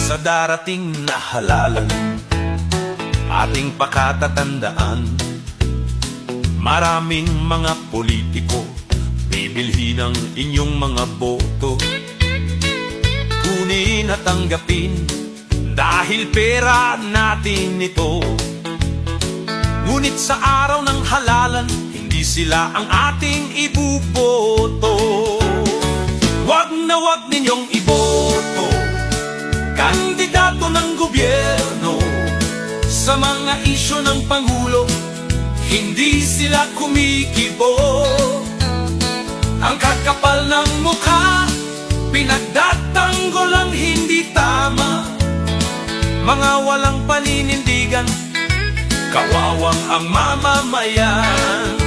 Sa darating na halalan, ating pakatatandaan, maraming mga politiko bibilhin ng inyong mga boto. Kunin at tanggapin dahil pera natin ito. Ngunit sa araw ng halalan, hindi sila ang ating ibuboto. Wag na wag ninyong iboto kandidato ng gobyerno. Sa mga isyu ng Pangulo, hindi sila kumikibo. Ang kakapal ng mukha, pinagdatanggol ang hindi tama. Mga walang paninindigan, kawawang ang mamamayan.